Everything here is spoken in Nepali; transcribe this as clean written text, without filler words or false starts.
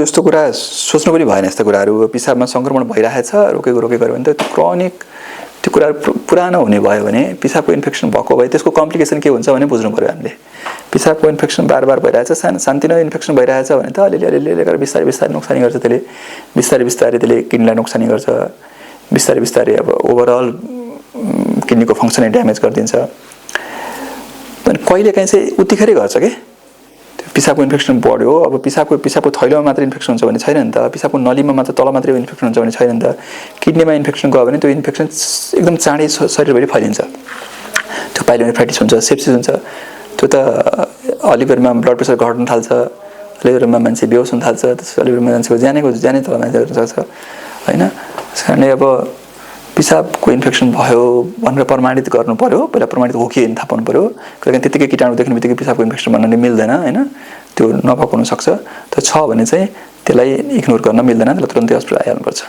यस्तो कुरा सोच्नु पनि भएन। यस्ता कुराहरू पिसाबमा संक्रमण भइरहेछ रोकेको गऱ्यो भने त त्यो क्रोनिक त्यो कुरा पुरानो हुने भयो भने पिसाबको इन्फेक्सन भएको भए त्यसको कम्प्लिकेसन के हुन्छ भने बुझ्नु पर्यो हामीले। पिसाबको इन्फेक्सन बार भइरहेछ, सानोतिनो इन्फेक्सन भइरहेछ भने त अलिअलि गरेर बिस्तारै नोक्सानी गर्छ। त्यसले बिस्तारै त्यसले किडनीलाई नोक्सानी गर्छ, बिस्तारै अब ओभरअल किडनीको फङ्सनै ड्यामेज गरिदिन्छ। अनि कहिलेकाहीँ चाहिँ उतिखेरै गर्छ के पिसाबको इन्फेक्सन बढ्यो। अब पिसाबको थैलोमा मात्र इन्फेक्सन हुन्छ भने छैन नि त, पिसाबको नलीमा मात्र तल मात्रै इन्फेक्सन हुन्छ भने छैन नि त। किडनीमा इन्फेक्सन गयो भने त्यो इन्फेक्सन एकदम चाँडै शरीरभरि फैलिन्छ। त्यो पाइलोनेफ्राइटिस हुन्छ, सेप्सिस हुन्छ। त्यो त अलिबेरमा ब्लड प्रेसर घट्न थाल्छ, अलिबेरमा मान्छे बेहोस हुन थाल्छ, अलिबेरमा मान्छेको ज्यानै तल मान्छे गर्न सक्छ होइन। त्यस कारणले अब पिसाबको इन्फेक्सन भयो भनेर प्रमाणित गर्नु पर्यो। पहिला प्रमाणित हो कि थाहा पाउनु पर्यो। किनकि त्यतिकै कीटाणु देख्ने बित्तिकै पिसाबको इन्फेक्सन भन्नु मिल्दैन होइन। त्यो नभएको हुनसक्छ। त्यो छ भने चाहिँ त्यसलाई इग्नोर गर्न मिल्दैन, त्यसलाई तुरन्तै अस्पताल आइहाल्नुपर्छ।